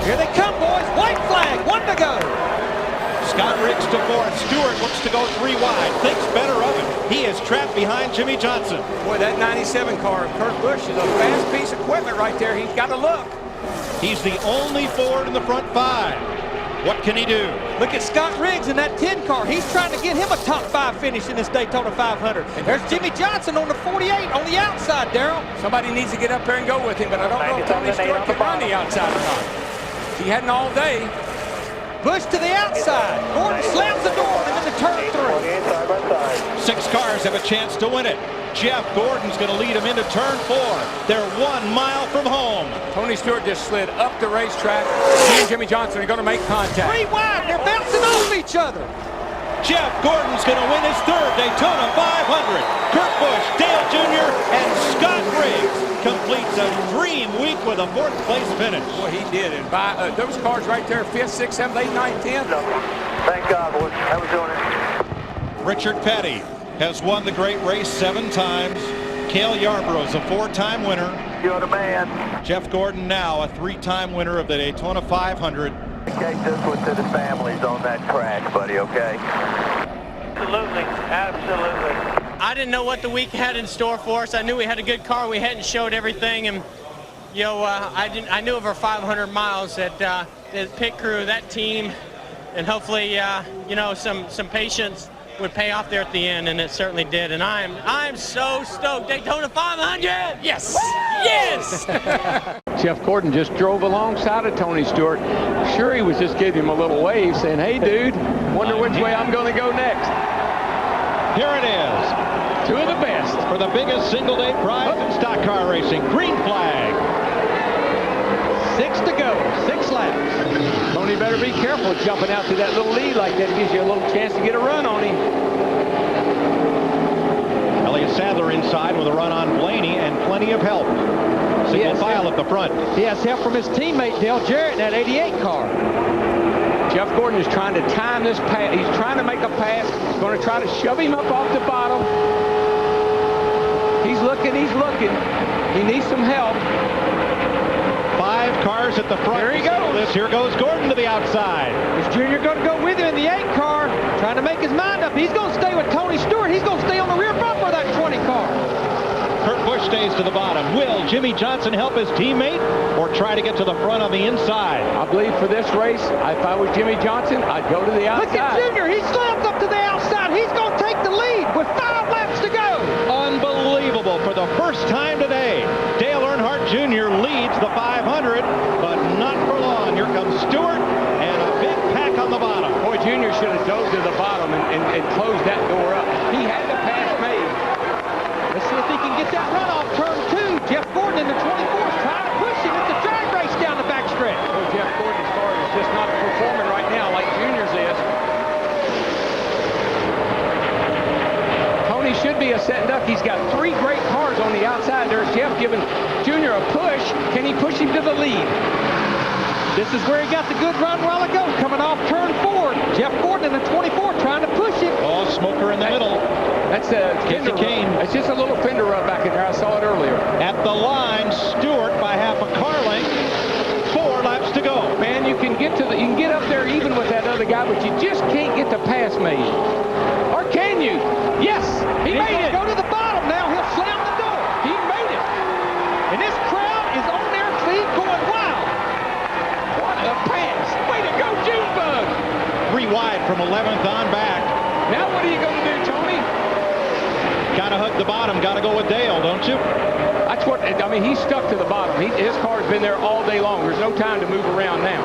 Here they come, boys. White flag, 1 to go. Scott Riggs to fourth. Stewart looks to go 3 wide. Thinks better of it. He is trapped behind Jimmy Johnson. Boy, that 97 car of Kurt Busch is a fast piece of equipment right there. He's got to look. He's the only Ford in the front 5. What can he do? Look at Scott Riggs in that 10 car. He's trying to get him a top 5 finish in this Daytona 500. And there's Jimmy Johnson on the 48 on the outside, Darrell. Somebody needs to get up there and go with him, but I don't know if Tony Stewart can run the outside or not. He hadn't all day. Busch to the outside. Gordon slams the door and then the turn 3. 6 cars have a chance to win it. Jeff Gordon's going to lead him into turn 4. They're 1 mile from home. Tony Stewart just slid up the racetrack. He and Jimmy Johnson are going to make contact. 3 wide. They're bouncing off each other. Jeff Gordon's going to win his 3rd Daytona 500. Kurt Busch, Dale Jr., and Scott Riggs completes a dream week with a 4th place finish. Boy, he did. And by those cars right there, 5th, 6th, 7th, 8th, 9th, 10th. Thank God, boys. How we doing it? Richard Petty has won the great race 7 times. Cale Yarborough's a 4-time winner. You're the man. Jeff Gordon now a 3-time winner of the Daytona 500. Dedicate this one to the families on that track, buddy, okay? Absolutely, absolutely. I didn't know what the week had in store for us. I knew we had a good car. We hadn't showed everything, and I knew over 500 miles that the pit crew, that team, and hopefully some patience would pay off there at the end, and it certainly did. And I'm so stoked. Daytona 500. Yes, yes. Jeff Gordon just drove alongside of Tony Stewart. Sure, he was just giving him a little wave, saying, "Hey, dude, wonder which way I'm going to go next." Here it is. 2 of the best for the biggest single-day prize in stock car racing. Green flag. 6 to go. 6 laps. Tony better be careful jumping out to that little lead like that. It gives you a little chance to get a run on him. Elliott Sadler inside with a run on Blaney and plenty of help. Single file at the front. He has help from his teammate Dale Jarrett in that 88 car. Jeff Gordon is trying to time this pass. He's trying to make a pass. He's going to try to shove him up off the bottom. He's looking. He's looking. He needs some help. 5 cars at the front. Here he goes. Here goes Gordon to the outside. Is Junior going to go with him in the 8 car? Trying to make his mind up. He's going to stay with Tony Stewart. He's going to stay on the rear bumper of that 20 car. Kurt Busch stays to the bottom. Will Jimmy Johnson help his teammate or try to get to the front on the inside? I believe for this race, if I was Jimmy Johnson, I'd go to the outside. Look at Junior. He slams up to the outside. He's going to take the lead with 5 laps to go. Unbelievable. For the first time today, Dale Earnhardt Jr. leads the 500, but not for long. Here comes Stewart and a big pack on the bottom. Boy, Junior should have dove to the bottom and closed that door up. He had the pass made. Let's see if he can get that run off turn 2. Jeff Gordon in the 24th trying to push him. It's a drag race down the backstretch. Well, Jeff Gordon's car is just not performing right now like Junior's is. Tony should be a sitting duck. He's got 3 great cars on the outside. There's Jeff giving Junior a push. Can he push him to the lead? This is where he got the good run a while ago. Coming off turn 4. Jeff Gordon in the 24 trying to push him. Oh, smoker in the middle. That's a Casey Kane. It's just a little fender rub back in there. I saw it earlier. At the line, Stewart by half a car length. 4 laps to go. Man, you can get up there even with that other guy, but you just can't get the pass made. Or can you? Yes, he made it. Go to the bottom now. He'll slam the door. He made it. And this crowd is on their feet going wild. What a pass. Way to go, Junebug. 3 wide from 11th on back. Now what are you going to do, Tony? Got to hug the bottom. Got to go with Dale, don't you? That's what, I mean, he's stuck to the bottom. His car's been there all day long. There's no time to move around now.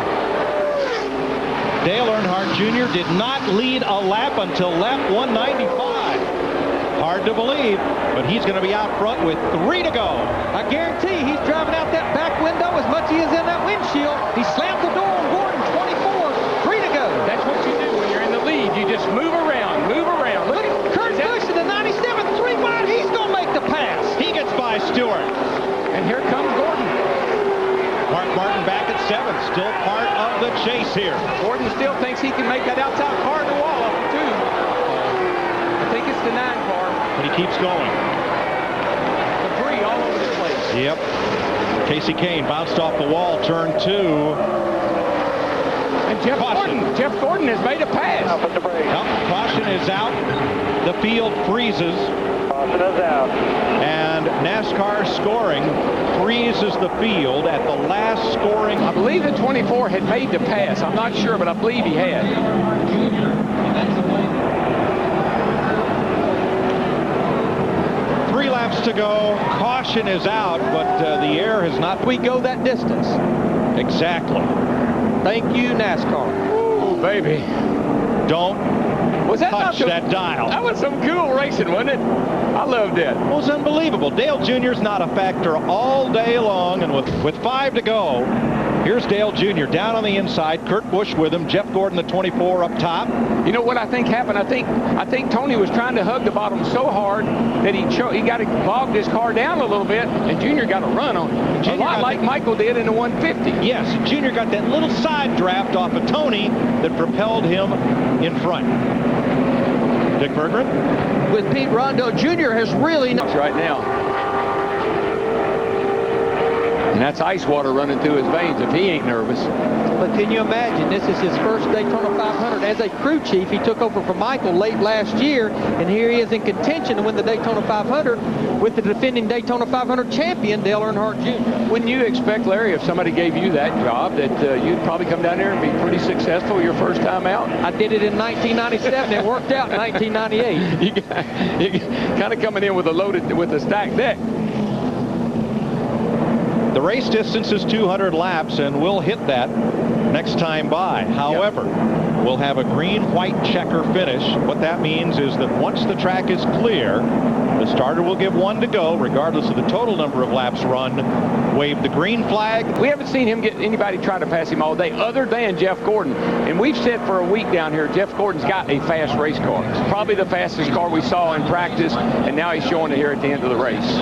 Dale Earnhardt Jr. did not lead a lap until lap 195. Hard to believe, but he's going to be out front with 3 to go. I guarantee he's driving out that back window as much as he is in that windshield. He slammed the door on Gordon, 24, 3 to go. That's what you do when you're in the lead. You just move around, move around. Look at Kurt Busch in the 97, 3 wide. He's going to make the pass. He gets by Stewart. And here comes Gordon. Mark Martin back at 7, still part of the chase here. Gordon still thinks he can make that outside car in the wall up too. I think it's the 9 car. But he keeps going. Debris all over the place. Yep. Casey Kane bounced off the wall, turn 2. Jeff Gordon has made a pass. Caution is out. The field freezes. Caution is out. And NASCAR scoring freezes the field at the last scoring. I believe the 24 had made the pass. I'm not sure, but I believe he had. 3 laps to go. Caution is out, but the air has not. We go that distance. Exactly. Thank you, NASCAR. Ooh, baby. Don't touch that dial. That was some cool racing, wasn't it? I loved it. It was unbelievable. Dale Jr.'s not a factor all day long, and with 5 to go, here's Dale Jr. down on the inside. Kurt Busch with him. Jeff Gordon, the 24, up top. You know what I think happened? I think Tony was trying to hug the bottom so hard that he got bogged his car down a little bit, and Junior got a run on it. A lot like Michael did in the 150. Yes, Junior got that little side draft off of Tony that propelled him in front. Dick Berggren? With Pete Rondo, Jr. has really not right now. And that's ice water running through his veins if he ain't nervous. But can you imagine, this is his first Daytona 500 as a crew chief. He took over from Michael late last year, and here he is in contention to win the Daytona 500 with the defending Daytona 500 champion, Dale Earnhardt Jr. Wouldn't you expect, Larry, if somebody gave you that job, that you'd probably come down there and be pretty successful your first time out? I did it in 1997. It worked out in 1998. you kind of coming in with a stacked deck. The race distance is 200 laps, and we'll hit that next time by. However, we'll have a green-white checker finish. What that means is that once the track is clear, the starter will give 1 to go, regardless of the total number of laps run. Wave the green flag. We haven't seen him get anybody try to pass him all day other than Jeff Gordon. And we've said for a week down here, Jeff Gordon's got a fast race car. It's probably the fastest car we saw in practice, and now he's showing it here at the end of the race.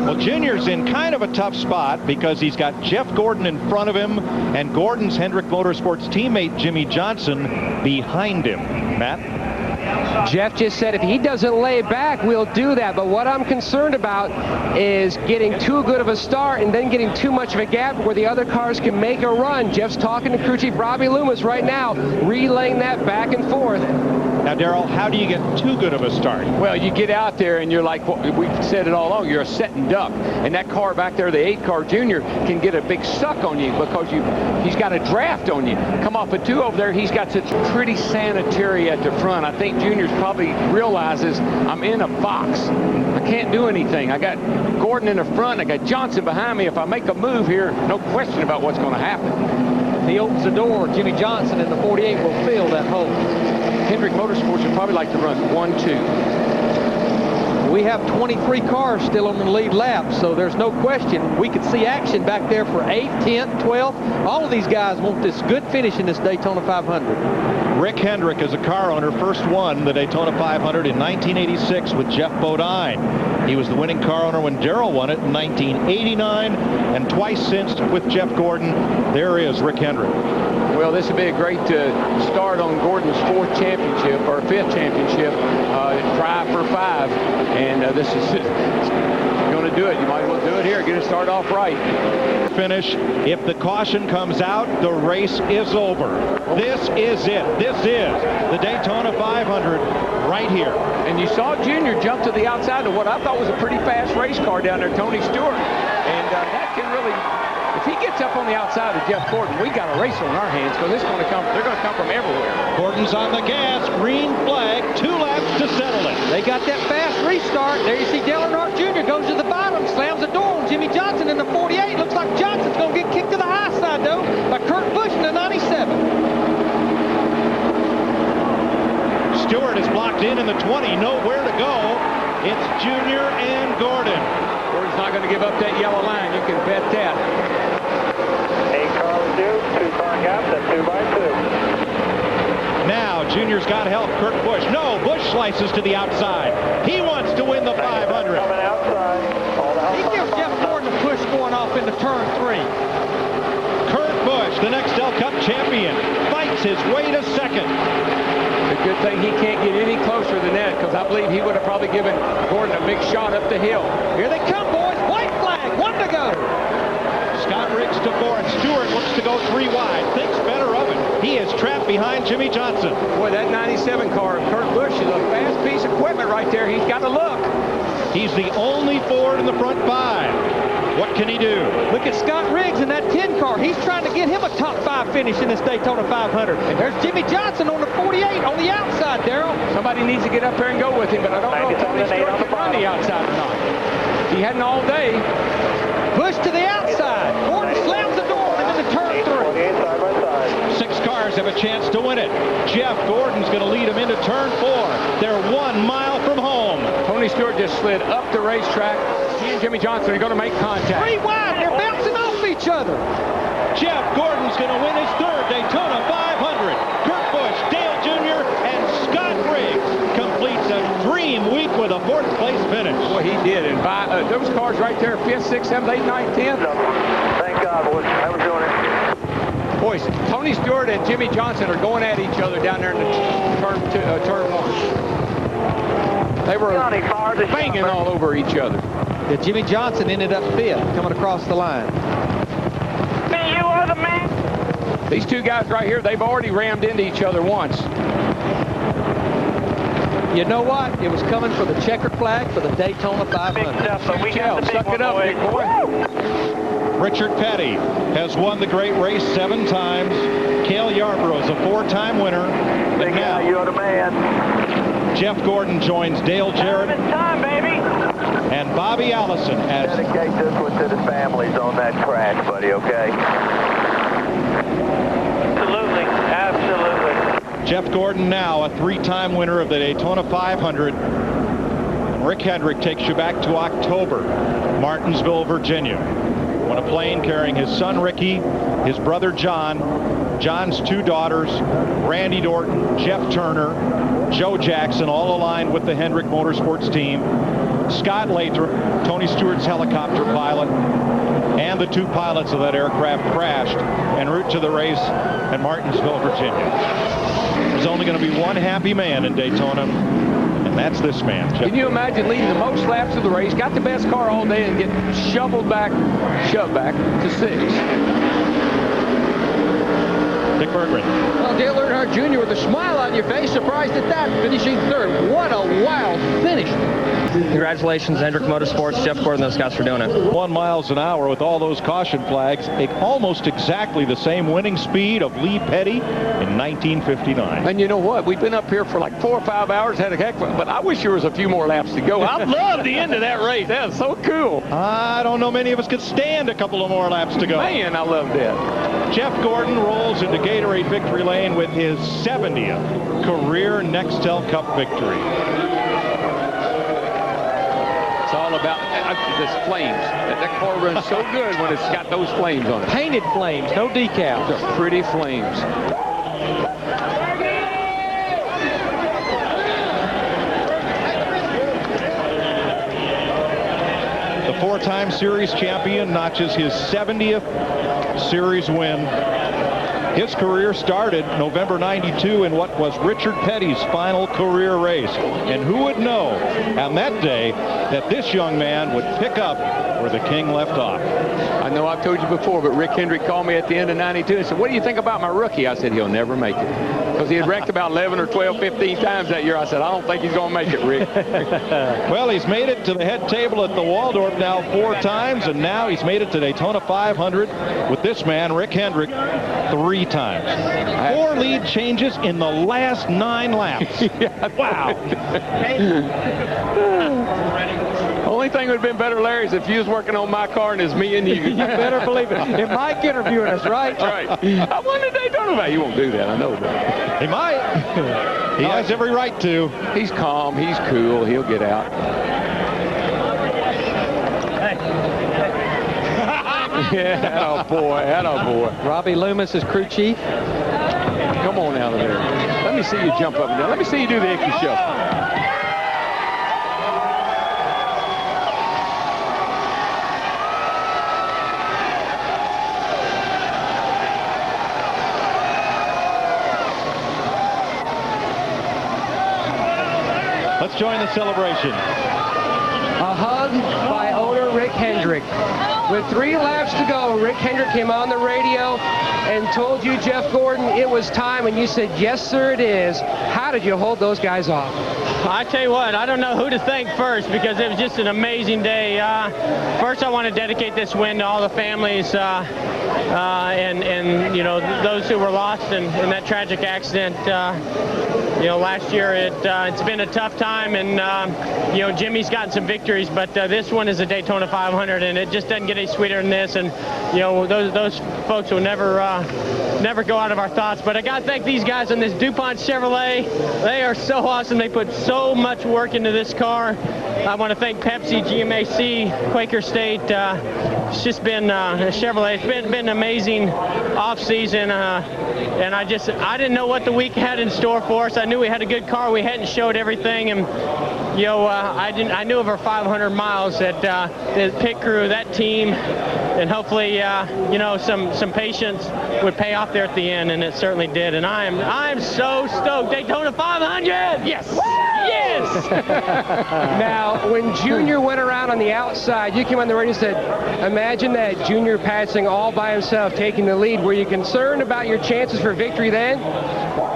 Well, Junior's in kind of a tough spot because he's got Jeff Gordon in front of him and Gordon's Hendrick Motorsports teammate Jimmy Johnson behind him. Matt? Jeff just said if he doesn't lay back, we'll do that. But what I'm concerned about is getting too good of a start and then getting too much of a gap where the other cars can make a run. Jeff's talking to crew chief Robbie Loomis right now, relaying that back and forth. Now, Darrell, how do you get too good of a start? Well, you get out there and you're like, we've said it all along, you're a setting duck. And that car back there, the 8 car Junior, can get a big suck on you because he's got a draft on you. Come off a 2 over there, he's got such pretty sanitary at the front. I think Junior's probably realizes I'm in a box. I can't do anything. I got Gordon in the front, I got Johnson behind me. If I make a move here, no question about what's going to happen. He opens the door. Jimmy Johnson in the 48 will fill that hole. Hendrick Motorsports would probably like to run 1-2. We have 23 cars still on the lead lap, so there's no question. We could see action back there for 8th, 10th, 12th. All of these guys want this good finish in this Daytona 500. Rick Hendrick is a car owner, first won the Daytona 500 in 1986 with Jeff Bodine. He was the winning car owner when Darrell won it in 1989, and twice since with Jeff Gordon. There is Rick Hendrick. Well, this would be a great start on Gordon's 4th championship, or 5th championship, try for 5. And this is going to do it. You might as well do it here. Get it started off right. Finish. If the caution comes out, the race is over. This is it. This is the Daytona 500 right here. And you saw Junior jump to the outside of what I thought was a pretty fast race car down there, Tony Stewart. And that can really, if he gets up on the outside of Jeff Gordon, we got a race on our hands because they're going to come from everywhere. Gordon's on the gas, green flag, 2 laps to settle it. They got that fast restart. There you see Dale Earnhardt Jr. goes to the bottom, slams the door on Jimmy Johnson in the 48. Looks like Johnson's going to get kicked to the high side, though, by Kurt Busch in the 97. Stewart is blocked in the 20, nowhere to go. It's Junior and Gordon. Gordon's not going to give up that yellow line. You can bet that. 8 cars due, 2 car gap, that's 2 by 2. Now, Junior's got help. Kurt Busch. No, Busch slices to the outside. He wants to win the 500. Coming outside. He gives Jeff Gordon a push going off into turn 3. Kurt Busch, the next L Cup champion, fights his way to 2nd. The good thing he can't get any closer than that, because I believe he would have probably given Gordon a big shot up the hill. Here they come, boys. White flag. 1 to go. Scott Riggs to 4, and Stewart looks to go 3 wide. Thinks better of it. He is lap behind Jimmy Johnson. Boy, that 97 car of Kurt Busch is a fast piece of equipment right there. He's got to look. He's the only Ford in the front 5. What can he do? Look at Scott Riggs in that 10 car. He's trying to get him a top 5 finish in this Daytona 500. And there's Jimmy Johnson on the 48 on the outside, Darrell. Somebody needs to get up there and go with him, but I don't know if Tony Stewart can run the outside or not. He hadn't all day. Bush to the outside. Gordon slams the door and then the turn through. 6 cars have a chance to win it. Jeff Gordon's going to lead him into turn 4. They're 1 mile from home. Tony Stewart just slid up the racetrack. He and Jimmy Johnson are going to make contact. 3 wide. They're bouncing off each other. Jeff Gordon's going to win his 3rd Daytona 500. Kurt Busch, Dale Jr., and Scott Riggs completes a dream week with a 4th place finish. Boy, he did. And by those cars right there, 5th, 6th, 7th, 8th, 9th, 10th. Thank God, boys. I was doing it. Boys, Tony Stewart and Jimmy Johnson are going at each other down there in the turn 1. They were banging all over each other. Yeah, Jimmy Johnson ended up 5th coming across the line. Man, you are the man. These 2 guys right here, they've already rammed into each other once. You know what? It was coming for the checkered flag for the Daytona 500. Big stuff, but we got the big Suck it up, big boy. Richard Petty has won the great race 7 times. Cale Yarborough is a 4-time winner. Big And now guy, you're the man. Jeff Gordon joins Dale Jarrett Time, baby. and Bobby Allison as Dedicate this one to the families on that track, buddy, okay? Absolutely, absolutely. Jeff Gordon, now a 3-time winner of the Daytona 500. And Rick Hendrick takes you back to October, Martinsville, Virginia, when a plane carrying his son Ricky, his brother John, John's 2 daughters, Randy Dorton, Jeff Turner, Joe Jackson, all aligned with the Hendrick Motorsports team, Scott Lathrop, Tony Stewart's helicopter pilot, and the 2 pilots of that aircraft crashed en route to the race at Martinsville, Virginia. There's only going to be one happy man in Daytona, and that's this man. Jeff. Can you imagine leading the most laps of the race, got the best car all day, and get shoved back to 6th? Dick Berggren. Well, Dale Earnhardt Jr. with a smile on your face, surprised at that, finishing 3rd. What a wild finish. Congratulations, Hendrick Motorsports, Jeff Gordon, those guys for doing it. 1 miles an hour with all those caution flags, almost exactly the same winning speed of Lee Petty in 1959. And you know what? We've been up here for like 4 or 5 hours, had a heck of it, but I wish there was a few more laps to go. I love the end of that race. That was so cool. I don't know many of us could stand a couple of more laps to go. Man, I love that. Jeff Gordon rolls into Gatorade victory lane with his 70th career Nextel Cup victory. It's all about this flames. That car runs so good when it's got those flames on it. Painted flames, no decals. They're pretty flames. The 4-time series champion notches his 70th series win. His career started November 92 in what was Richard Petty's final career race. And who would know on that day that this young man would pick up where the king left off? I know I've told you before, but Rick Hendrick called me at the end of 92 and said, what do you think about my rookie? I said, he'll never make it. Because he had wrecked about 11 or 12, 15 times that year. I said, I don't think he's going to make it, Rick. Well, he's made it to the head table at the Waldorf now 4 times, and now he's made it to Daytona 500 with this man, Rick Hendrick, 3 times. 4 lead changes in the last 9 laps. Wow. Only thing would have been better, Larry, is if you was working on my car and it's me and you. You better believe it. And Mike interviewing us, right? Right. I wonder what they talking about. He won't do that. I know that. He might. He has every right to. He's calm. He's cool. He'll get out. Yeah, attaboy. Robbie Loomis is crew chief. Come on out of there. Let me see you jump up and down. Let me see you do the Icky shuffle. Let's join the celebration. A hug by owner Rick Hendrick. With 3 laps to go, Rick Hendrick came on the radio and told you, Jeff Gordon, it was time, and you said, yes, sir, it is. How did you hold those guys off? I tell you what, I don't know who to thank first because it was just an amazing day. First, I want to dedicate this win to all the families and you know, those who were lost in that tragic accident. You know, last year it's been a tough time, and you know, Jimmy's gotten some victories, but this one is a Daytona 500, and it just doesn't get any sweeter than this. And you know, those folks will never go out of our thoughts. But I got to thank these guys on this DuPont Chevrolet. They are so awesome. They put so much work into this car. I want to thank Pepsi, GMAC, Quaker State. It's just been Chevrolet. It's been an amazing off season, and I didn't know what the week had in store for us. I knew we had a good car. We hadn't showed everything, and you know, I knew over 500 miles that the pit crew, that team, and hopefully you know, some patience would pay off there at the end, and it certainly did. And I am so stoked. Daytona 500. Yes. Woo! Yes. Now, when Junior went around on the outside, you came on the radio and said, imagine that, Junior passing all by himself, taking the lead. Were you concerned about your chances for victory then?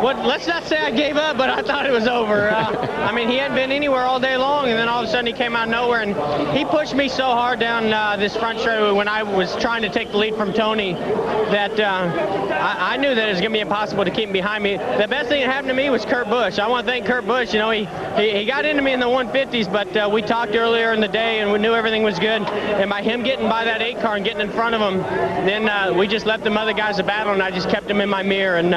Well, let's not say I gave up, but I thought it was over. I mean, he hadn't been anywhere all day long, and then all of a sudden he came out of nowhere, and he pushed me so hard down this front straightaway when I was trying to take the lead from Tony that I knew that it was going to be impossible to keep him behind me. The best thing that happened to me was Kurt Busch. I want to thank Kurt Busch. You know, he got into me in the 150s, but we talked earlier in the day, and we knew everything was good. And by him getting by that 8 car and getting in front of him, then we just left them other guys a battle, and I just kept him in my mirror. And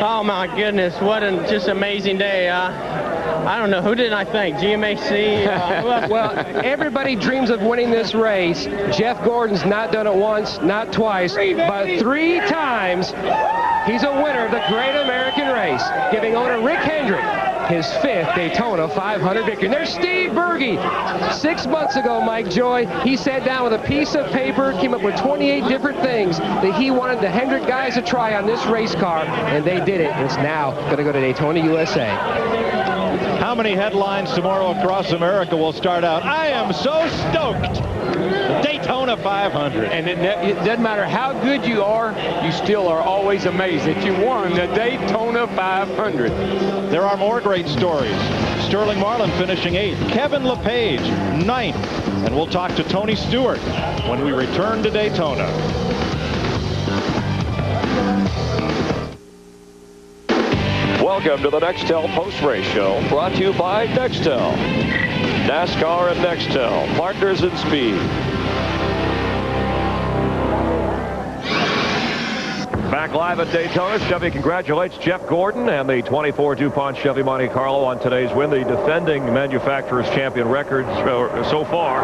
oh my goodness, what a just amazing day. I don't know, who did I thank? GMAC? Well, everybody dreams of winning this race. Jeff Gordon's not done it once, not twice, but 3 times. He's a winner of the Great American Race, giving owner Rick Hendrick his 5th Daytona 500 victory. And there's Steve Berge. 6 months ago, Mike Joy, he sat down with a piece of paper, came up with 28 different things that he wanted the Hendrick guys to try on this race car, and they did it. It's now going to go to Daytona, USA. How many headlines tomorrow across America will start out, I am so stoked, the Daytona 500. And it doesn't matter how good you are, you still are always amazed that you won the Daytona 500. There are more great stories. Sterling Marlin finishing 8th, Kevin LePage 9th, and we'll talk to Tony Stewart when we return to Daytona. Welcome to the Nextel post-race show, brought to you by Nextel. NASCAR and Nextel, partners in speed. Back live at Daytona, Chevy congratulates Jeff Gordon and the 24 DuPont Chevy Monte Carlo on today's win. The defending manufacturer's champion records so far,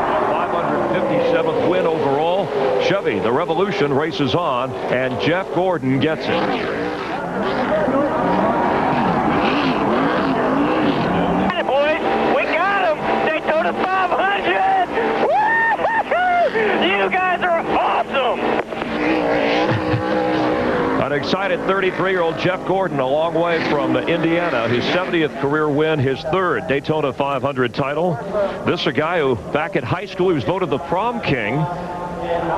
557th win overall. Chevy, the revolution races on, and Jeff Gordon gets it. An excited 33-year-old Jeff Gordon, a long way from Indiana, his 70th career win, his 3rd Daytona 500 title. This is a guy who, back in high school, he was voted the prom king.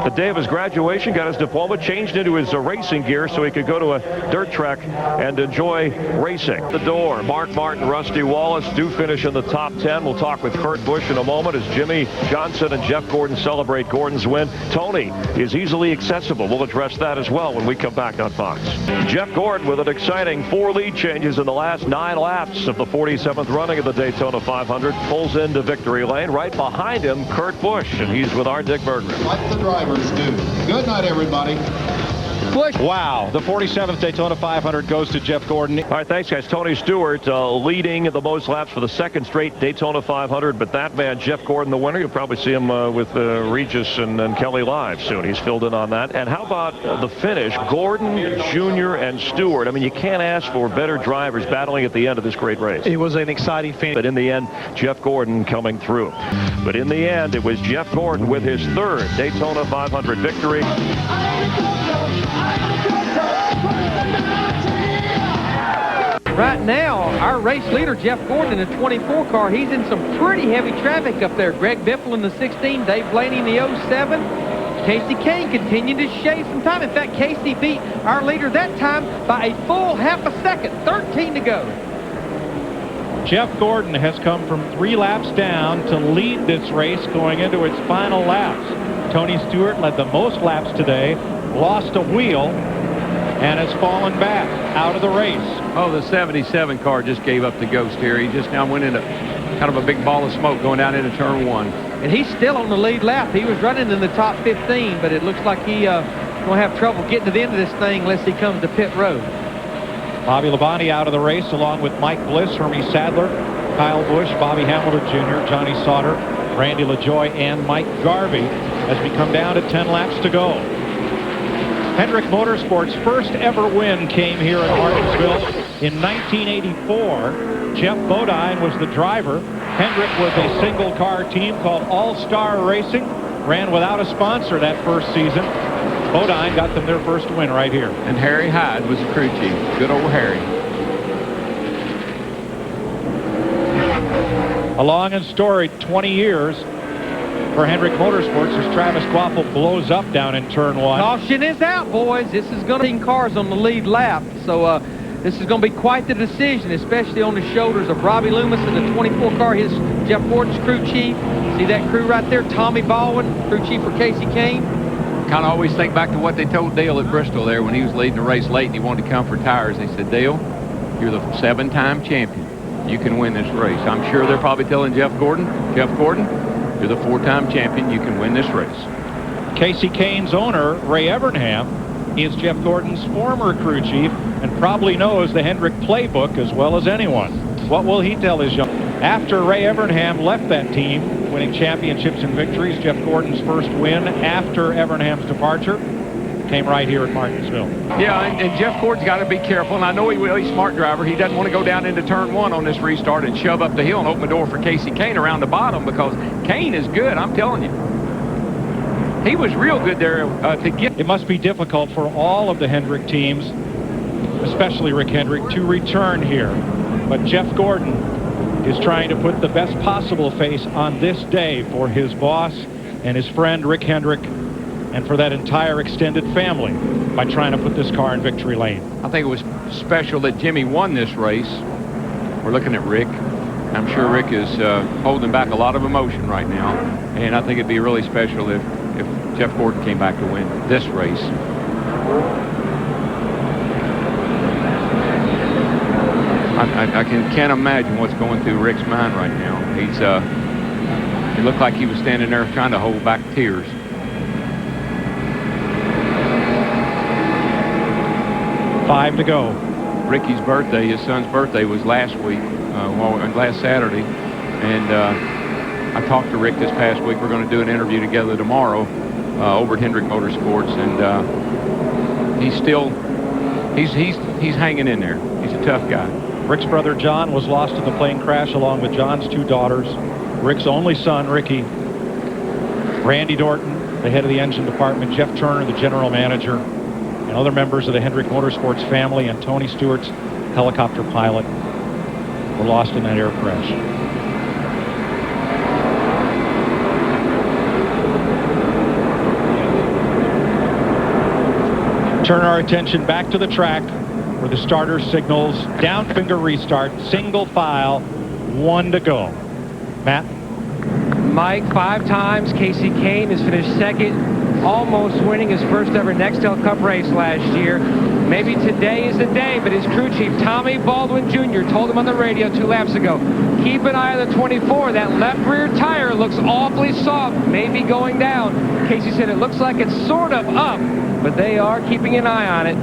The day of his graduation, got his diploma, changed into his racing gear so he could go to a dirt track and enjoy racing. The door, Mark Martin, Rusty Wallace do finish in the top 10. We'll talk with Kurt Busch in a moment as Jimmy Johnson and Jeff Gordon celebrate Gordon's win. Tony is easily accessible. We'll address that as well when we come back on Fox. Jeff Gordon with an exciting 4 lead changes in the last 9 laps of the 47th running of the Daytona 500. Pulls into victory lane. Right behind him, Kurt Busch, and he's with our Dick Berger. Like the drivers do. Good night, everybody. Wow, the 47th Daytona 500 goes to Jeff Gordon. All right, thanks, guys. Tony Stewart leading the most laps for the 2nd straight Daytona 500, but that man, Jeff Gordon, the winner, you'll probably see him with Regis and Kelly live soon. He's filled in on that. And how about the finish? Gordon, Jr., and Stewart. I mean, you can't ask for better drivers battling at the end of this great race. It was an exciting finish. But in the end, Jeff Gordon coming through. But in the end, it was Jeff Gordon with his 3rd Daytona 500 victory. Right now, our race leader, Jeff Gordon, in the 24 car, he's in some pretty heavy traffic up there. Greg Biffle in the 16, Dave Blaney in the 07, Casey Kane continued to shave some time. In fact, Casey beat our leader that time by a full half a second. 13 to go. Jeff Gordon has come from 3 laps down to lead this race going into its final laps. Tony Stewart led the most laps today, lost a wheel, and has fallen back out of the race. Oh, the 77 car just gave up the ghost here. He just now went into kind of a big ball of smoke going down into turn 1. And he's still on the lead lap. He was running in the top 15, but it looks like he going to have trouble getting to the end of this thing unless he comes to pit road. Bobby Labonte out of the race along with Mike Bliss, Hermie Sadler, Kyle Busch, Bobby Hamilton Jr., Johnny Sauter, Randy LaJoie, and Mike Garvey as we come down to 10 laps to go. Hendrick Motorsports' first ever win came here at Martinsville in 1984. Jeff Bodine was the driver. Hendrick was a single car team called All-Star Racing, ran without a sponsor that first season. Bodine got them their first win right here. And Harry Hyde was the crew chief. Good old Harry. A long and storied 20 years for Hendrick Motorsports as Travis Quaffle blows up down in turn 1. Caution is out, boys. This is going to be cars on the lead lap. So this is going to be quite the decision, especially on the shoulders of Robbie Loomis in the 24 car. His Jeff Gordon's crew chief. See that crew right there? Tommy Baldwin, crew chief for Casey Kane. Kind of always think back to what they told Dale at Bristol there when he was leading the race late and he wanted to come for tires. They said, Dale, you're the 7-time champion. You can win this race. I'm sure they're probably telling Jeff Gordon, you're the 4-time champion. You can win this race. Casey Kane's owner, Ray Evernham, is Jeff Gordon's former crew chief and probably knows the Hendrick playbook as well as anyone. What will he tell his young... After Ray Evernham left that team, winning championships and victories, Jeff Gordon's first win after Evernham's departure came right here at Martinsville. Yeah, and Jeff Gordon's got to be careful, and I know he's a smart driver. He doesn't want to go down into turn 1 on this restart and shove up the hill and open the door for Casey Kane around the bottom, because Kane is good, I'm telling you. He was real good there to get. It must be difficult for all of the Hendrick teams, especially Rick Hendrick, to return here. But Jeff Gordon is trying to put the best possible face on this day for his boss and his friend Rick Hendrick and for that entire extended family by trying to put this car in victory lane. I think it was special that Jimmy won this race. We're looking at Rick. I'm sure Rick is holding back a lot of emotion right now, and I think it'd be really special if Jeff Gordon came back to win this race. I can't imagine what's going through Rick's mind right now. He looked like he was standing there trying to hold back tears. Five to go. Ricky's birthday, his son's birthday, was last week, last Saturday, and I talked to Rick this past week. We're going to do an interview together tomorrow over at Hendrick Motorsports, and he's hanging in there. He's a tough guy. Rick's brother John was lost in the plane crash along with John's 2 daughters. Rick's only son, Ricky. Randy Dorton, the head of the engine department. Jeff Turner, the general manager. And other members of the Hendrick Motorsports family, and Tony Stewart's helicopter pilot were lost in that air crash. Turn our attention back to the track where the starter signals down finger restart, single file, 1 to go. Matt? Mike, 5 times. Casey Kane has finished second, almost winning his first ever Nextel Cup race last year. Maybe today is the day, but his crew chief, Tommy Baldwin Jr., told him on the radio 2 laps ago, keep an eye on the 24. That left rear tire looks awfully soft, maybe going down. Casey said it looks like it's sort of up, but they are keeping an eye on it.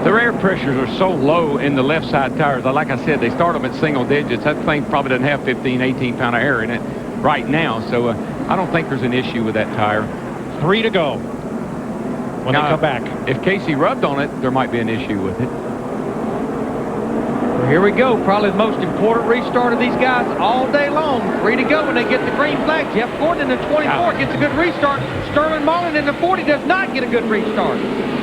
The air pressures are so low in the left side tires. Like I said, they start them at single digits. That thing probably doesn't have 15, 18 pound of air in it right now. So I don't think there's an issue with that tire. 3 to go when now, they come back. If Casey rubbed on it, there might be an issue with it. Here we go. Probably the most important restart of these guys all day long. 3 to go when they get the green flag. Jeff Gordon in the 24 gets a good restart. Sterling Marlin in the 40 does not get a good restart.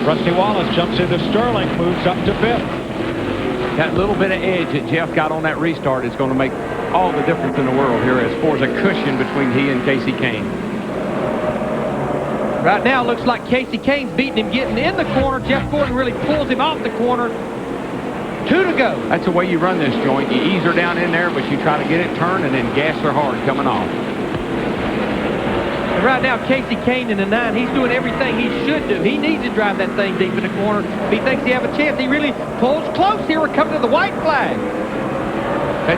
Rusty Wallace jumps into Sterling, moves up to 5th. That little bit of edge that Jeff got on that restart is going to make all the difference in the world here as far as a cushion between he and Casey Kane. Right now, it looks like Casey Kane's beating him getting in the corner. Jeff Gordon really pulls him off the corner. 2 to go. That's the way you run this joint. You ease her down in there, but you try to get it turned and then gas her hard coming off. And right now, Casey Kane in the 9, he's doing everything he should do. He needs to drive that thing deep in the corner. If he thinks he have a chance, he really pulls close here. We're coming to the white flag.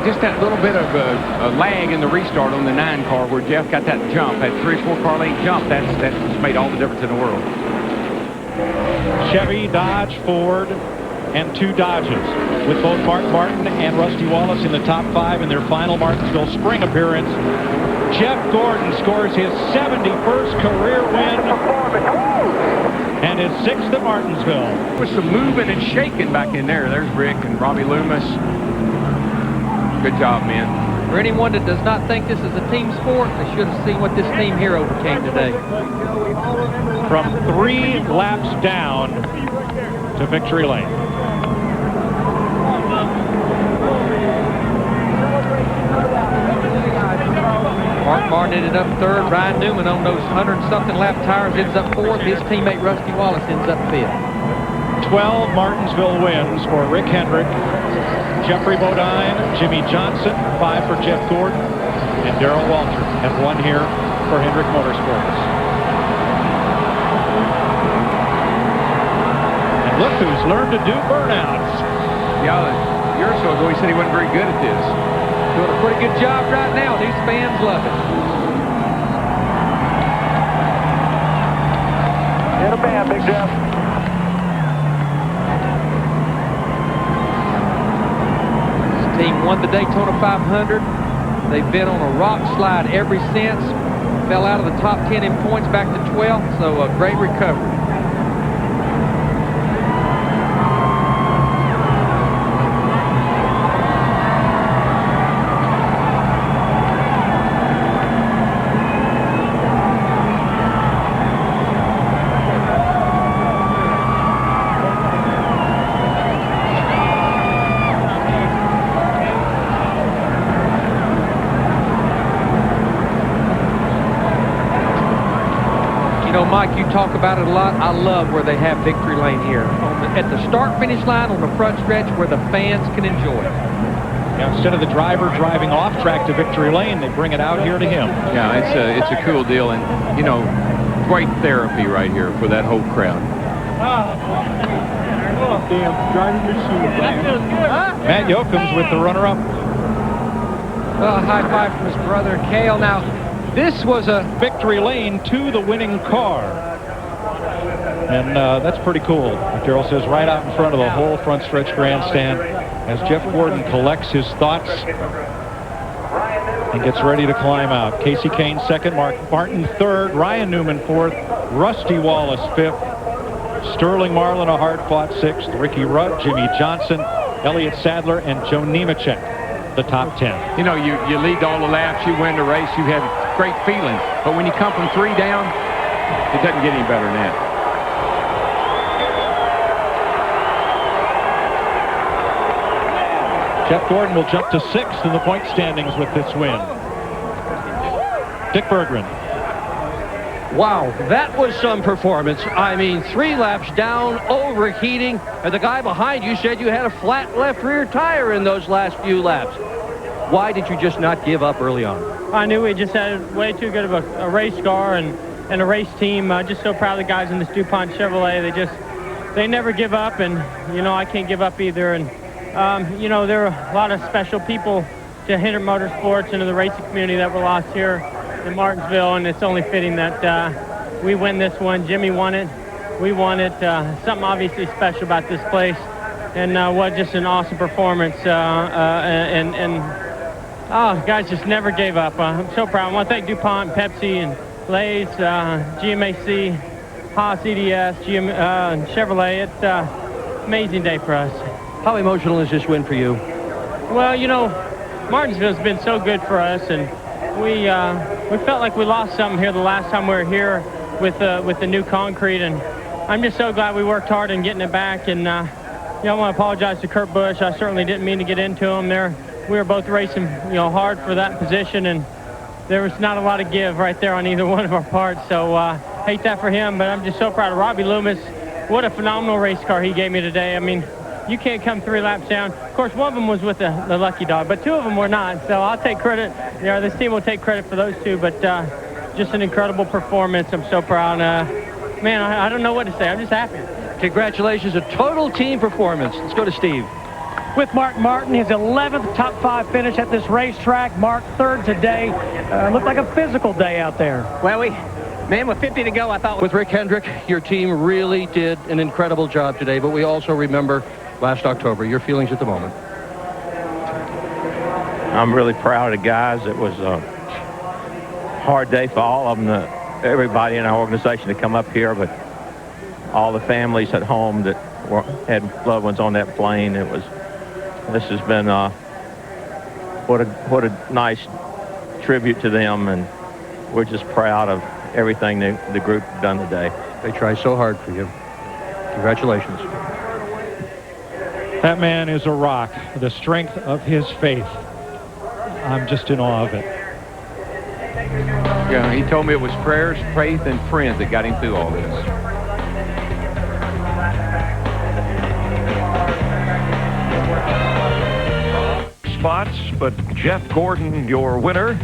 Just that little bit of a lag in the restart on the 9 car where Jeff got that jump, that 3 or 4 car length jump, that's made all the difference in the world. Chevy, Dodge, Ford, and 2 Dodges, with both Mark Martin and Rusty Wallace in the top 5 in their final Martinsville spring appearance. Jeff Gordon scores his 71st career win and his 6th at Martinsville. With some moving and shaking back in there. There's Rick and Robbie Loomis. Good job, man. For anyone that does not think this is a team sport, they should have seen what this team here overcame today. From 3 laps down to victory lane. Mark Martin ended up 3rd. Ryan Newman on those 100-something lap tires ends up 4th. His teammate Rusty Wallace ends up 5th. 12 Martinsville wins for Rick Hendrick, Jeffrey Bodine, Jimmy Johnson, 5 for Jeff Gordon, and Darrell Walter have won here for Hendrick Motorsports. And look who's learned to do burnouts. Yeah, a year or so ago he said he wasn't very good at this. Doing a pretty good job right now. These fans love it. Hit a band, Big Jeff. Team won the Daytona 500. They've been on a rock slide ever since. Fell out of the top 10 in points back to 12th, so a great recovery. Mike, you talk about it a lot. I love where they have victory lane here. At the start-finish line on the front stretch where the fans can enjoy it. Yeah, instead of the driver driving off track to victory lane, they bring it out here to him. Yeah, it's a cool deal, and, you know, great therapy right here for that whole crowd. Matt Yocums with the runner-up. Well, a high five from his brother, Cale. Now, this was a victory lane to the winning car. And that's pretty cool. Darrell says right out in front of the whole front stretch grandstand as Jeff Gordon collects his thoughts and gets ready to climb out. Casey Kane 2nd, Mark Martin 3rd, Ryan Newman 4th, Rusty Wallace 5th, Sterling Marlin a hard-fought 6th, Ricky Rudd, Jimmy Johnson, Elliott Sadler, and Joe Nemechek, the top 10. You know, you lead all the laps, you win the race, you have great feeling. But when you come from 3 down, it doesn't get any better than that. Jeff Gordon will jump to 6th in the point standings with this win. Dick Berggren. Wow, that was some performance. I mean, 3 laps down, overheating, and the guy behind you said you had a flat left rear tire in those last few laps. Why did you just not give up early on? I knew we just had way too good of a race car and a race team. Just so proud of the guys in this DuPont Chevrolet. They never give up, and, you know, I can't give up either. And, you know, there are a lot of special people to Hendrick Motorsports and to the racing community that were lost here in Martinsville, and it's only fitting that we win this one. Jimmy won it. We won it. Something obviously special about this place, and what just an awesome performance. Guys just never gave up. I'm so proud. I want to thank DuPont, Pepsi, and Lay's, GMAC, Haas, EDS, Chevrolet. It's an amazing day for us. How emotional is this win for you? Well, you know, Martinsville's been so good for us, and we felt like we lost something here the last time we were here with the new concrete, and I'm just so glad we worked hard in getting it back. And you know, I want to apologize to Kurt Busch. I certainly didn't mean to get into him. They're we were both racing, hard for that position, and there was not a lot of give right there on either one of our parts. So hate that for him, but I'm just so proud of Robbie Loomis. What a phenomenal race car he gave me today. I mean, you can't come 3 laps down. Of course, one of them was with the lucky dog, but 2 of them were not. So I'll take credit. This team will take credit for those 2, but just an incredible performance. I'm so proud. Man, I don't know what to say. I'm just happy. Congratulations, a total team performance. Let's go to Steve. With Mark Martin, his 11th top 5 finish at this racetrack. Mark, 3rd today. Looked like a physical day out there. Well, with 50 to go, I thought... With Rick Hendrick, your team really did an incredible job today, but we also remember last October. Your feelings at the moment? I'm really proud of the guys. It was a hard day for all of them, everybody in our organization to come up here, but all the families at home that had loved ones on that plane. This has been what a nice tribute to them, and we're just proud of everything the group done today. They try so hard for you. Congratulations. That man is a rock. The strength of his faith. I'm just in awe of it. Yeah, he told me it was prayers, faith, and friends that got him through all this. Spots, but Jeff Gordon, your winner.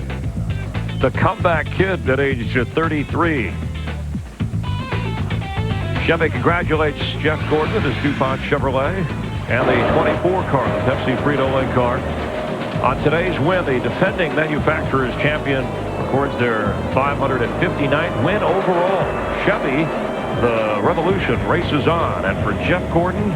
The comeback kid at age 33. Chevy congratulates Jeff Gordon and his DuPont Chevrolet and the 24 car, the Pepsi Frito-Lay car. On today's win, the defending manufacturer's champion records their 559th win overall. Chevy, the revolution races on. And for Jeff Gordon,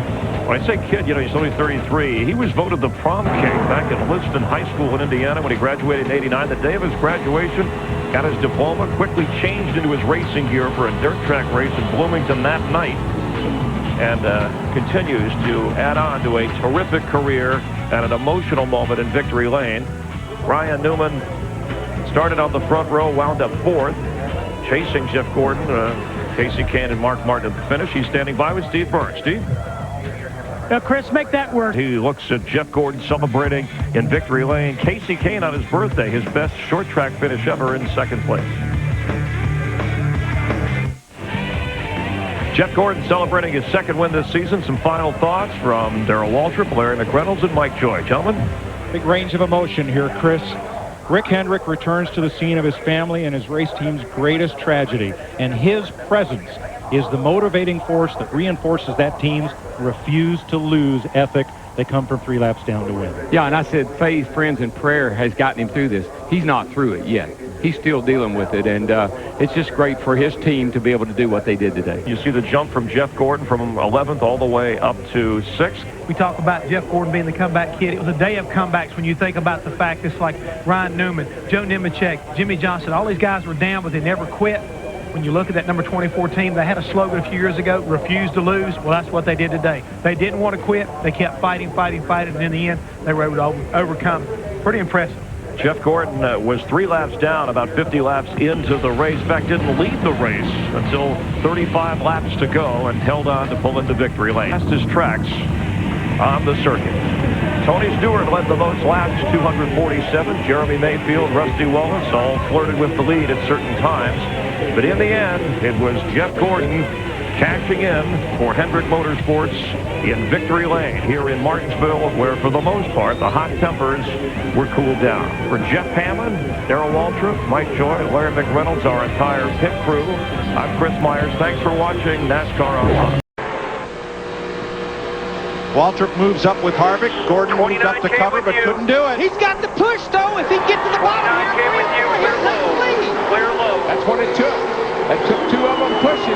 when I say kid, he's only 33. He was voted the prom king back at Liston High School in Indiana when he graduated in '89. The day of his graduation, got his diploma, quickly changed into his racing gear for a dirt track race in Bloomington that night, and continues to add on to a terrific career and an emotional moment in victory lane. Ryan Newman started on the front row, wound up 4th, chasing Jeff Gordon. Casey Kane and Mark Martin at the finish. He's standing by with Steve Burns. Steve? Now, Chris, make that work. He looks at Jeff Gordon celebrating in victory lane. Casey Kane on his birthday, his best short track finish ever, in 2nd place. Jeff Gordon celebrating his 2nd win this season. Some final thoughts from Darrell Waltrip, Larry McReynolds, and Mike Joy. Gentlemen? Big range of emotion here, Chris. Rick Hendrick returns to the scene of his family and his race team's greatest tragedy, and his presence is the motivating force that reinforces that team's refuse to lose ethic. They come from 3 laps down to win. Yeah, and I said faith, friends, and prayer has gotten him through this. He's not through it yet. He's still dealing with it, and it's just great for his team to be able to do what they did today. You see the jump from Jeff Gordon from 11th all the way up to 6th. We talk about Jeff Gordon being the comeback kid. It was a day of comebacks when you think about the fact it's like Ryan Newman, Joe Nemechek, Jimmy Johnson. All these guys were down, but they never quit. When you look at that number 24 team, they had a slogan a few years ago, refuse to lose. Well, that's what they did today. They didn't want to quit. They kept fighting, and in the end, they were able to overcome. Pretty impressive. Jeff Gordon was 3 laps down, about 50 laps into the race. In fact, didn't lead the race until 35 laps to go and held on to pull into victory lane. Fastest tracks on the circuit. Tony Stewart led the most laps, 247. Jeremy Mayfield, Rusty Wallace all flirted with the lead at certain times. But in the end, it was Jeff Gordon cashing in for Hendrick Motorsports in victory lane here in Martinsville, where for the most part the hot tempers were cooled down. For Jeff Hammond, Darrell Waltrip, Mike Joy, Larry McReynolds, our entire pit crew, I'm Chris Myers. Thanks for watching NASCAR Online. Waltrip moves up with Harvick. Gordon moved up to cover, but couldn't do it. He's got the push, though. If he gets to the bottom here, he'll take the lead. Clear low. That's what it took. That took 2 of them pushing.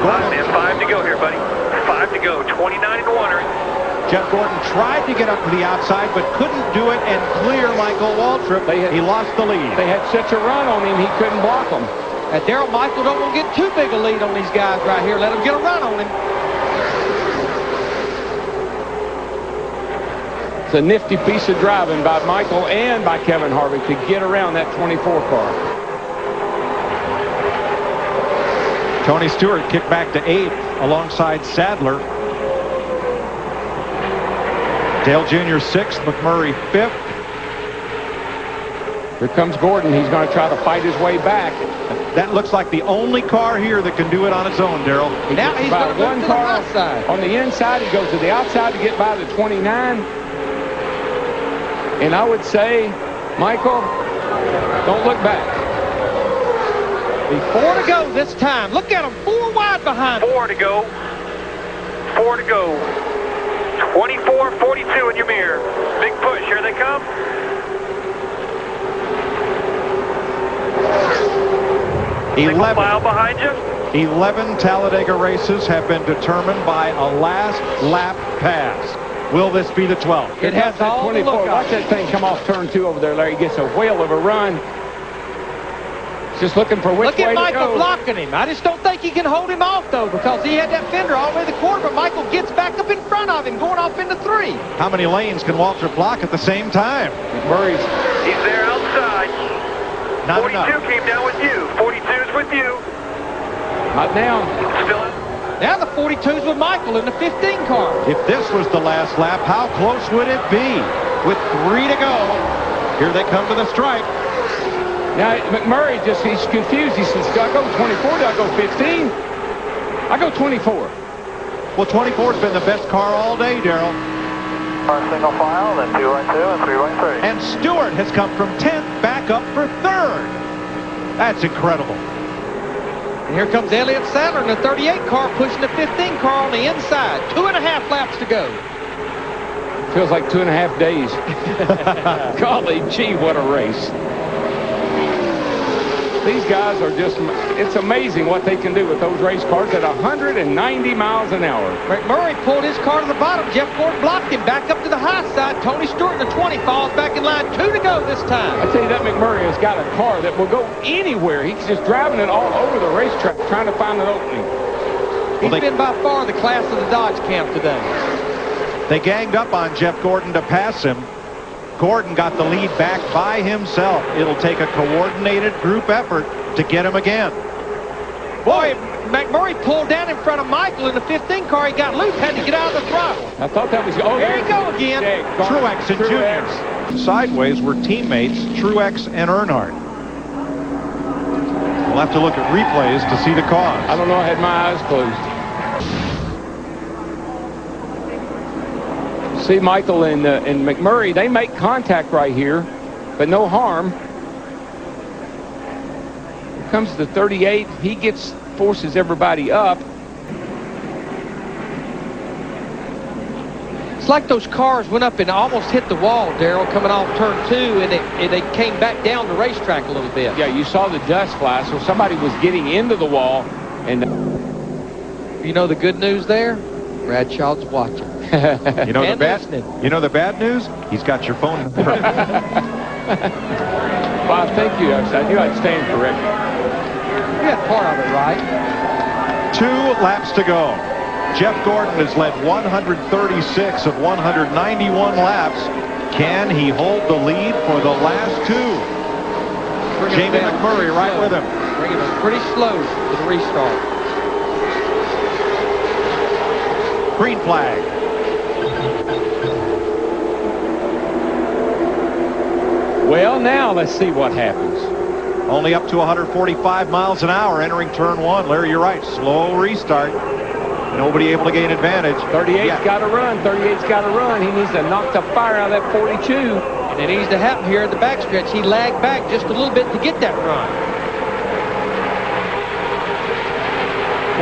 5 to go here, buddy. 5 to go. 29 and 1. Jeff Gordon tried to get up to the outside, but couldn't do it and clear Michael Waltrip. He lost the lead. They had such a run on him, he couldn't block them. And Darrell Michael don't want to get too big a lead on these guys right here. Let them get a run on him. It's a nifty piece of driving by Michael and by Kevin Harvick to get around that 24 car. Tony Stewart kicked back to 8th alongside Sadler. Dale Jr. 6th, McMurray 5th. Here comes Gordon. He's going to try to fight his way back. That looks like the only car here that can do it on its own, Darrell. Now he's going to move to the outside. On the inside, he goes to the outside to get by the 29. And I would say, Michael, don't look back. 4 to go this time. Look at him, 4 wide behind him. 4 to go. 4 to go. 24-42 in your mirror. Big push. Here they come. 11 mile behind you. 11 Talladega races have been determined by a last lap pass. Will this be the 12th? It has that 24. Watch that thing come off turn 2 over there, Larry. He gets a whale of a run. Just looking for which way to go. Look at Michael blocking him. I just don't think he can hold him off, though, because he had that fender all the way to the corner, but Michael gets back up in front of him, going off into 3. How many lanes can Walter block at the same time? Murray's. He's there outside. Not 42 enough. came down with you. 42's with you. Not now. Still in. Now the 42's with Michael in the 15 car. If this was the last lap, how close would it be? With 3 to go. Here they come to the stripe. Now, McMurray he's confused. He says, do I go 24? Do I go 15? I go 24. Well, 24's been the best car all day, Darrell. First single file, then 2 right 2 and 3 right 3. And Stewart has come from 10th back up for 3rd. That's incredible. And here comes Elliott Sadler in the 38 car pushing the 15 car on the inside. 2.5 laps to go. Feels like 2.5 days. Golly gee, what a race. These guys are just, it's amazing what they can do with those race cars at 190 miles an hour. McMurray pulled his car to the bottom. Jeff Gordon blocked him back up to the high side. Tony Stewart in the 20 falls back in line. 2 to go this time. I tell you, that McMurray has got a car that will go anywhere. He's just driving it all over the racetrack trying to find an opening. He's been by far the class of the Dodge camp today. They ganged up on Jeff Gordon to pass him. Gordon got the lead back by himself. It'll take a coordinated group effort to get him again. Boy, McMurray pulled down in front of Michael in the 15 car. He got loose, had to get out of the throttle. I thought that was... Oh, there you go again. Truex and Juniors. Sideways were teammates Truex and Earnhardt. We'll have to look at replays to see the cause. I don't know. I had my eyes closed. See, Michael and McMurray, they make contact right here, but no harm. Here comes the 38. He forces everybody up. It's like those cars went up and almost hit the wall, Darrell, coming off turn 2, and they came back down the racetrack a little bit. Yeah, you saw the dust fly, so somebody was getting into the wall. And you know the good news there? Bradshaw's watching. You know the bad news? He's got your phone number. Bob, thank you. I knew I'd stand corrected. You had part of it right. 2 laps to go. Jeff Gordon has led 136 of 191 laps. Can he hold the lead for the last 2? Jamie McMurray right with him. Bringing us pretty slow to the restart. Green flag. Well, now let's see what happens. Only up to 145 miles an hour entering turn 1. Larry, you're right. Slow restart. Nobody able to gain advantage. 38's got to run. 38's got to run. He needs to knock the fire out of that 42. And it needs to happen here at the backstretch. He lagged back just a little bit to get that run.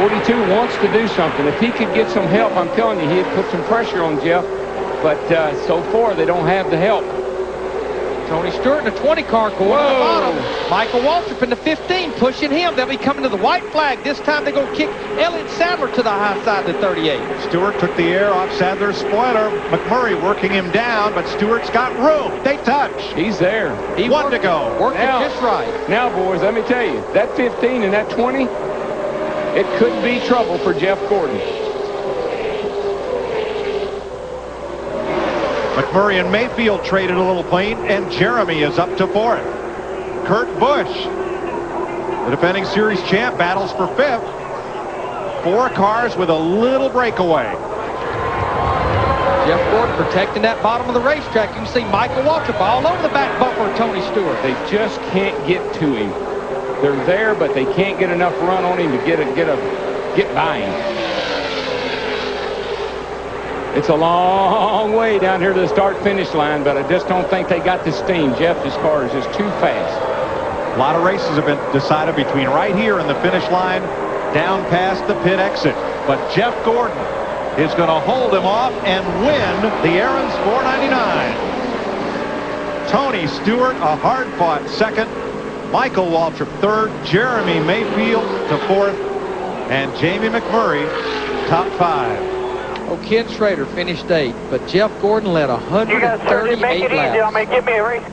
42 wants to do something. If he could get some help, I'm telling you, he'd put some pressure on Jeff. But so far, they don't have the help. Tony Stewart in the 20 car going to the bottom. Michael Waltrip in the 15 pushing him. They'll be coming to the white flag. This time they're going to kick Elliott Sadler to the high side of the 38. Stewart took the air off Sadler's spoiler. McMurray working him down, but Stewart's got room. They touch. He's there. He won to go. Working just right. Now, boys, let me tell you, that 15 and that 20, it could be trouble for Jeff Gordon. McMurray and Mayfield traded a little plane, and Jeremy is up to 4th. Kurt Busch, the defending series champ, battles for 5th. 4 cars with a little breakaway. Jeff Gordon protecting that bottom of the racetrack. You can see Michael Waltrip all over the back bumper of Tony Stewart. They just can't get to him. They're there, but they can't get enough run on him to get by him. It's a long way down here to the start-finish line, but I just don't think they got the steam. Jeff's car is just too fast. A lot of races have been decided between right here and the finish line, down past the pit exit. But Jeff Gordon is going to hold him off and win the Aaron's 499. Tony Stewart, a hard-fought second. Michael Waltrip third. Jeremy Mayfield to fourth. And Jamie McMurray top 5. Oh, Ken Schrader finished 8th, but Jeff Gordon led 138 laps. Y'all may give me a race.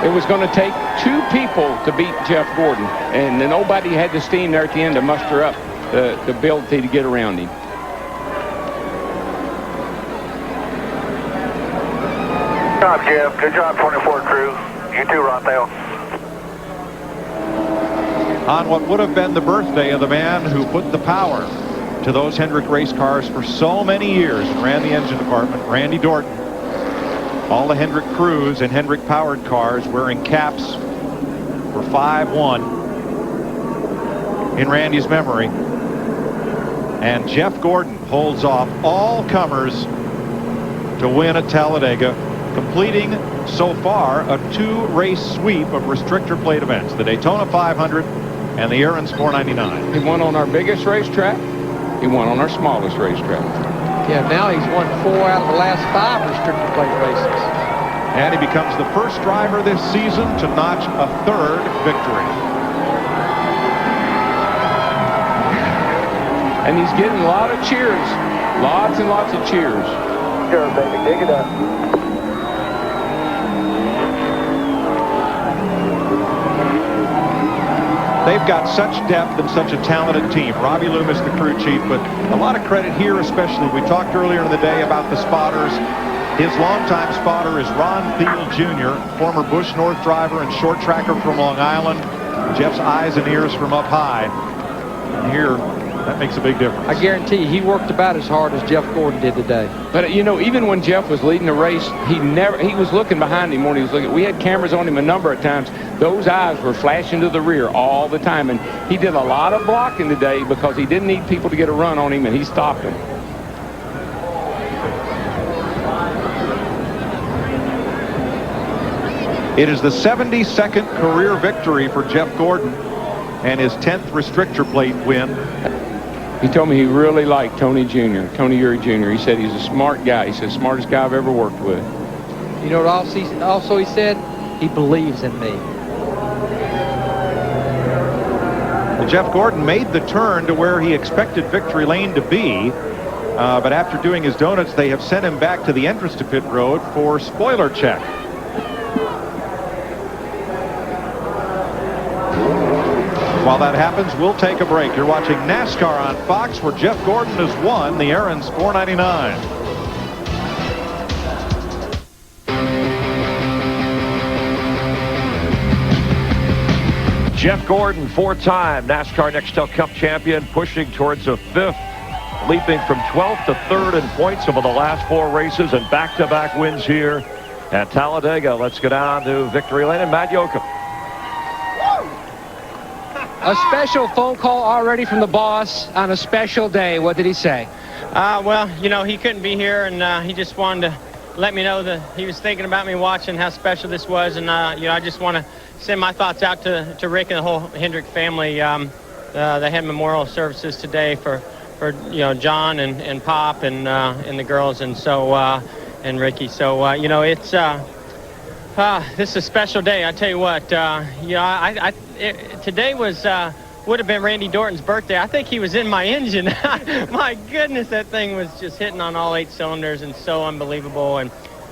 It was going to take 2 people to beat Jeff Gordon, and nobody had the steam there at the end to muster up the ability to get around him. Good job, Jeff. Good job, 24 crew. You too, Ronthal. On what would have been the birthday of the man who put the power to those Hendrick race cars for so many years and ran the engine department, Randy Dorton. All the Hendrick crews and Hendrick powered cars wearing caps for 5-1 in Randy's memory. And Jeff Gordon holds off all comers to win at Talladega, completing so far a 2-race sweep of restrictor plate events, the Daytona 500 and the Aaron's 499. He won on our biggest racetrack. He won on our smallest racetrack. Yeah, now he's won 4 out of the last 5 restrictor plate races. And he becomes the first driver this season to notch a 3rd victory. And he's getting a lot of cheers. Lots and lots of cheers. Sure, baby. Dig it up. They've got such depth and such a talented team. Robbie Loomis, the crew chief, but a lot of credit here especially. We talked earlier in the day about the spotters. His longtime spotter is Ron Thiel Jr., former Busch North driver and short tracker from Long Island. Jeff's eyes and ears from up high. And here, that makes a big difference. I guarantee you, he worked about as hard as Jeff Gordon did today. But, you know, even when Jeff was leading the race, he was looking behind him when he was looking. We had cameras on him a number of times. Those eyes were flashing to the rear all the time. And he did a lot of blocking today because he didn't need people to get a run on him, and he stopped them. It is the 72nd career victory for Jeff Gordon and his 10th restrictor plate win. He told me he really liked Tony Jr., Tony Urey Jr. He said he's a smart guy. He said, smartest guy I've ever worked with. You know what also he said? He believes in me. Well, Jeff Gordon made the turn to where he expected victory lane to be. But after doing his donuts, they have sent him back to the entrance to pit road for spoiler check. While that happens, we'll take a break. You're watching NASCAR on Fox, where Jeff Gordon has won the Aaron's 499. Jeff Gordon, 4-time NASCAR Nextel Cup champion, pushing towards a 5th, leaping from 12th to 3rd in points over the last 4 races and back-to-back wins here at Talladega. Let's go down to victory lane and Matt Yoakum. A special phone call already from the boss on a special day. What did he say? Well, you know, he couldn't be here, and he just wanted to let me know that he was thinking about me, watching how special this was, and you know, I just want to send my thoughts out to Rick and the whole Hendrick family. They had memorial services today for you know, John and Pop and the girls, and so and Ricky. So you know, it's this is a special day. I tell you what, you know, today was would have been Randy Dorton's birthday. I think he was in my engine. My goodness, that thing was just hitting on all 8 cylinders and so unbelievable. And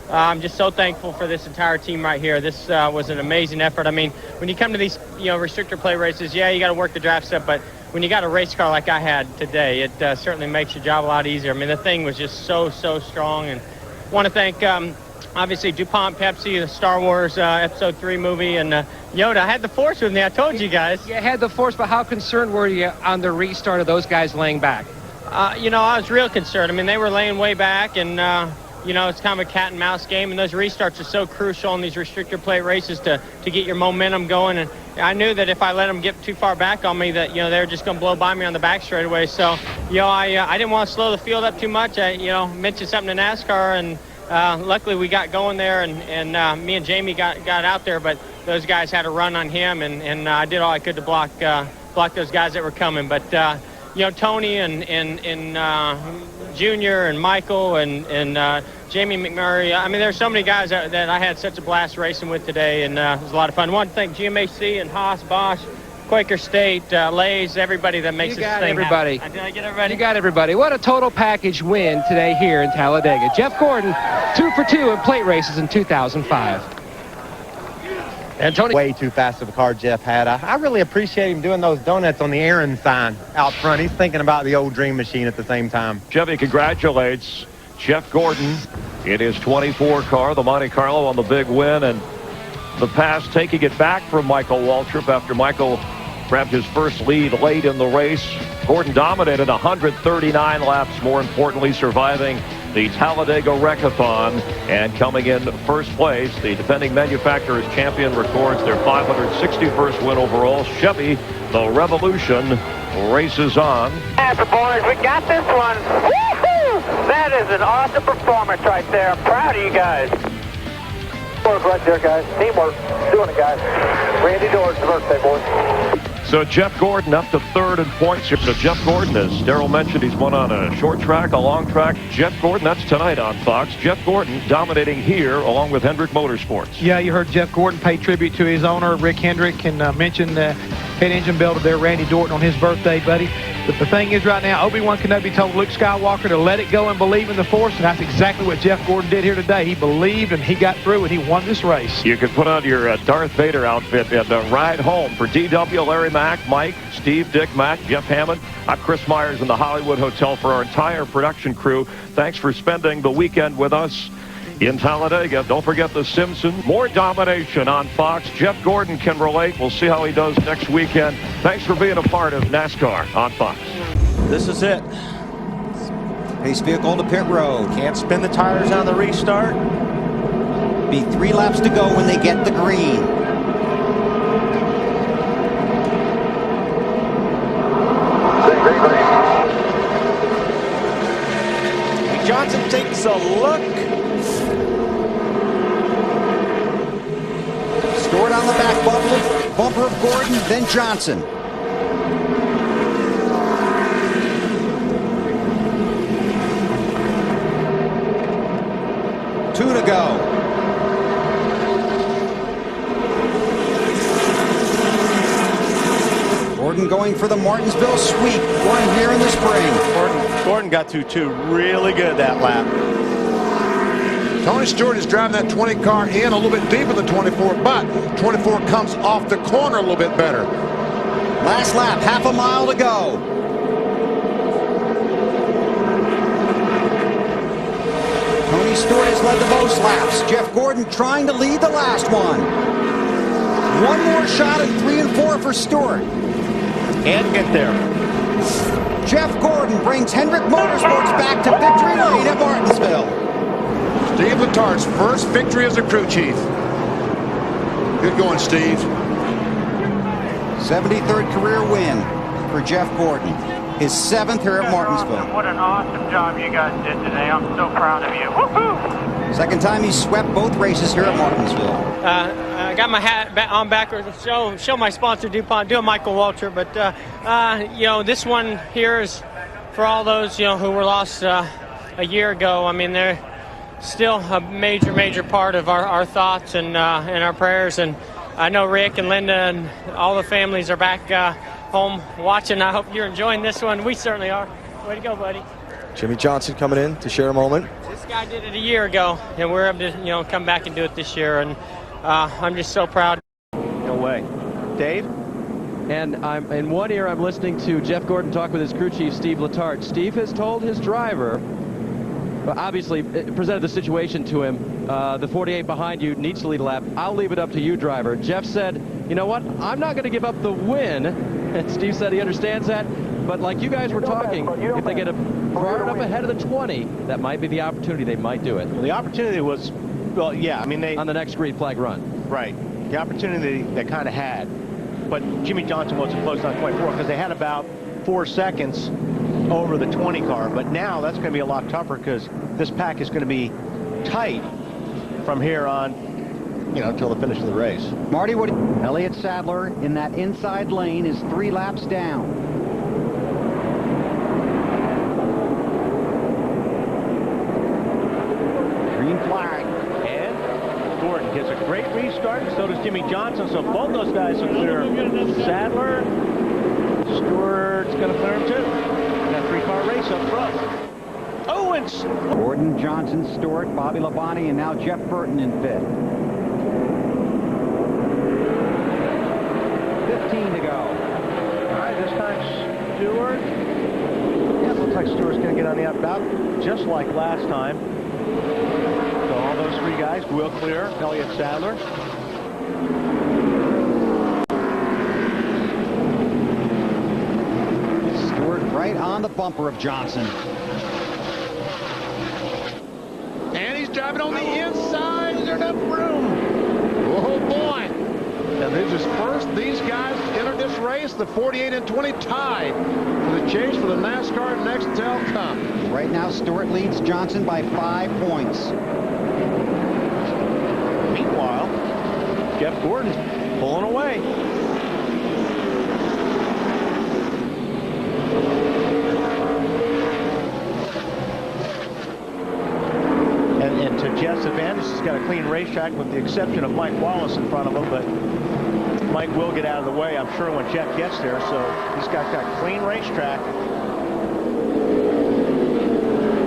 I'm just so thankful for this entire team right here. This was an amazing effort. I mean, when you come to these, you know, restrictor plate races, yeah, you got to work the draft stuff, but when you got a race car like I had today, it certainly makes your job a lot easier. I mean, the thing was just so strong. And I want to thank obviously DuPont, Pepsi, the Star Wars Episode 3 movie, and Yoda. I had the Force with me. I told you guys. You had the Force, but how concerned were you on the restart of those guys laying back? You know, I was real concerned. I mean, they were laying way back, and you know, it's kind of a cat and mouse game, and those restarts are so crucial in these restrictor plate races to get your momentum going. And I knew that if I let them get too far back on me, that, you know, they were just going to blow by me on the back straightaway. So, you know, I didn't want to slow the field up too much. I, you know, mentioned something to NASCAR, and luckily we got going there, and me and Jamie got out there, but those guys had a run on him, and I did all I could to block those guys that were coming. But you know, Tony and Junior and Michael and Jamie McMurray. I mean, there's so many guys that I had such a blast racing with today, and it was a lot of fun. I want to thank GMAC and Haas, Bosch, Quaker State, Lays, everybody that makes this thing happen. Did I get everybody? You got everybody. What a total package win today here in Talladega. Jeff Gordon, 2 for 2 in plate races in 2005. And Tony, way too fast of a car Jeff had. I really appreciate him doing those donuts on the Aaron sign out front. He's thinking about the old dream machine at the same time. Chevy congratulates Jeff Gordon in his 24 car, the Monte Carlo, on the big win, and the pass taking it back from Michael Waltrip after Michael grabbed his first lead late in the race. Gordon dominated 139 laps, more importantly surviving the Talladega Wreckathon and coming in first place. The defending manufacturer's champion records their 561st win overall. Chevy, the Revolution, races on. After boys, we got this one. Woo-hoo! That is an awesome performance right there. I'm proud of you guys. Teamwork right there, guys. Teamwork. Doing it, guys. Randy Dorr's birthday, boys. So Jeff Gordon up to third in points here. So Jeff Gordon, as Darrell mentioned, he's won on a short track, a long track. Jeff Gordon, that's tonight on Fox. Jeff Gordon dominating here along with Hendrick Motorsports. Yeah, you heard Jeff Gordon pay tribute to his owner, Rick Hendrick, and mention the head engine builder there, Randy Dorton, on his birthday, buddy. But the thing is right now, Obi-Wan Kenobi told Luke Skywalker to let it go and believe in the Force, and that's exactly what Jeff Gordon did here today. He believed, and he got through, and he won this race. You could put on your Darth Vader outfit and ride home. For DW, Larry Mack, Mike, Steve, Dick, Matt, Jeff Hammond, I'm Chris Myers in the Hollywood Hotel for our entire production crew. Thanks for spending the weekend with us in Talladega. Don't forget The Simpsons. More domination on Fox. Jeff Gordon can relate. We'll see how he does next weekend. Thanks for being a part of NASCAR on Fox. This is it. Pace vehicle to pit road. Can't spin the tires on the restart. Be 3 laps to go when they get the green. Johnson takes a look. Stewart on the back bumper of Gordon, then Johnson. Two to go. Gordon going for the Martinsville sweep, going here in the spring. Gordon got to two really good that lap. Tony Stewart is driving that 20 car in a little bit deeper than 24, but 24 comes off the corner a little bit better. Last lap, half a mile to go. Tony Stewart has led the most laps. Jeff Gordon trying to lead the last one. One more shot at 3 and 4 for Stewart. Can't get there. Jeff Gordon brings Hendrick Motorsports back to victory lane at Martinsville. Steve Letard's first victory as a crew chief. Good going, Steve. 73rd career win for Jeff Gordon. His 7th here at Martinsville. What an awesome job you guys did today. I'm so proud of you. Woohoo! Second time he's swept both races here at Martinsville. I got my hat on backwards to show my sponsor DuPont, doing Michael Walter. But you know, this one here is for all those, you know, who were lost a year ago. I mean, they're still a major part of our thoughts and our prayers. And I know Rick and Linda and all the families are back home watching. I hope you're enjoying this one. We certainly are. Way to go, buddy. Jimmy Johnson coming in to share a moment. This guy did it a year ago, and we're able to, you know, come back and do it this year. And I'm just so proud. No way. Dave? And in one ear, I'm listening to Jeff Gordon talk with his crew chief, Steve Letard. Steve has told his driver, obviously presented the situation to him, the 48 behind you needs to lead a lap. I'll leave it up to you, driver. Jeff said, you know what, I'm not going to give up the win. And Steve said he understands that. But like you guys were talking, if they get far enough ahead of the 20, that might be the opportunity. They might do it. Well, the opportunity was, well, yeah, I mean, they... On the next green flag run. Right. The opportunity they kind of had. But Jimmy Johnson wasn't close on 24 because they had about 4 seconds over the 20 car. But now that's going to be a lot tougher because this pack is going to be tight from here on, you know, until the finish of the race. Marty, what? Elliott Sadler in that inside lane is 3 laps down. Green flag. And Gordon gets a great restart, and so does Jimmy Johnson. So both those guys are clear. Sadler, Stewart's going to clear him too. Got a 3-car race up front. Oh, and Gordon, Johnson, Stewart, Bobby Labonte, and now Jeff Burton in 5th. 15 to go. All right, this time Stewart. Yeah, it looks like Stewart's going to get on the about just like last time. So all those 3 guys will clear Elliott Sadler. Stewart right on the bumper of Johnson. And he's driving on the inside. Is there enough room? Oh, boy. And this is first. These guys entered this race, the 48 and 20 tied for the chase for the NASCAR Nextel Cup. Right now, Stewart leads Johnson by 5 points. Meanwhile, Jeff Gordon pulling away. And to Jeff's advantage, he's got a clean racetrack with the exception of Mike Wallace in front of him, but Mike will get out of the way, I'm sure, when Jeff gets there, so he's got that clean racetrack.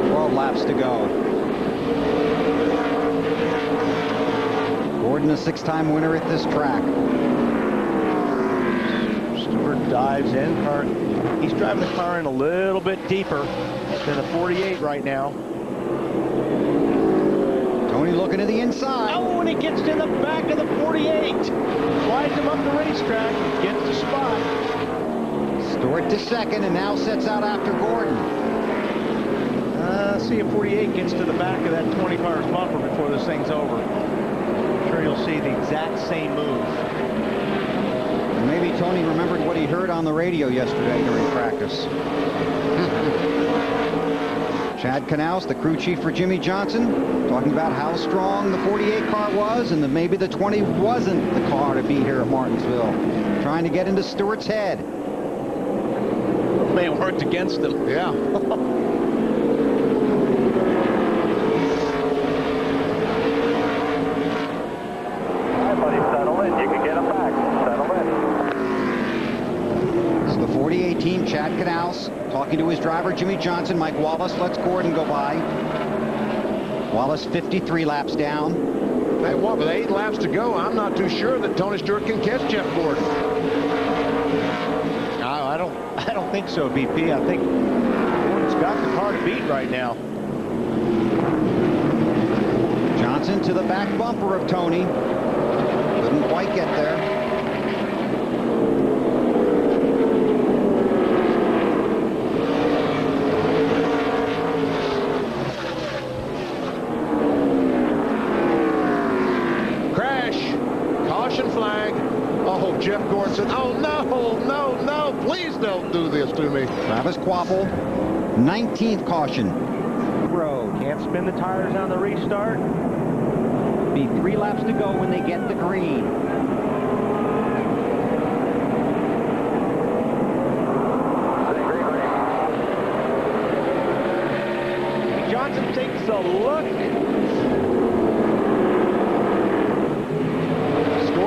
12 laps to go. Gordon, a 6-time winner at this track. Stewart dives in. He's driving the car in a little bit deeper than the 48 right now. Tony looking to the inside. Oh, and he gets to the back of the 48. Slides him up the racetrack. Gets the spot. Stewart to 2nd and now sets out after Gordon. See if 48 gets to the back of that 20 car's bumper before this thing's over. I'm sure you'll see the exact same move. Maybe Tony remembered what he heard on the radio yesterday during practice. Chad Knaus, the crew chief for Jimmy Johnson, talking about how strong the 48 car was and that maybe the 20 wasn't the car to beat here at Martinsville. Trying to get into Stewart's head. May have worked against him. Yeah. The 48 team, Chad Knaus, talking to his driver, Jimmy Johnson. Mike Wallace lets Gordon go by. Wallace 53 laps down. Hey, what, with 8 laps to go, I'm not too sure that Tony Stewart can catch Jeff Gordon. I don't think so, BP. I think Gordon's got the car to beat right now. Johnson to the back bumper of Tony. Couldn't quite get there. Flag. Oh, Jeff Gordon said, oh, no, please don't do this to me. Travis Quapple, 19th caution. Road. Can't spin the tires on the restart. Be 3 laps to go when they get the green. Johnson takes a look.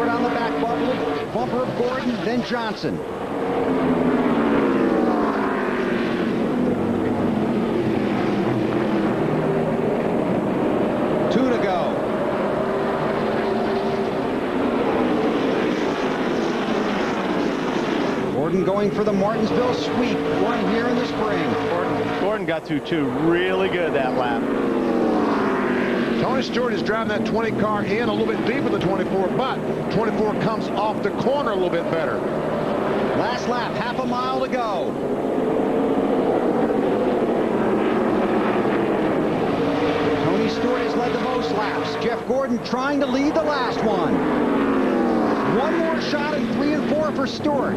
On the back bumper of Gordon, then Johnson. Two to go. Gordon going for the Martinsville sweep, one here in the spring. Gordon got through 2 really good that lap. Tony Stewart is driving that 20 car in a little bit deeper than 24, but 24 comes off the corner a little bit better. Last lap, half a mile to go. close laps. Jeff Gordon trying to lead the last one. One more shot in 3 and 4 for Stewart.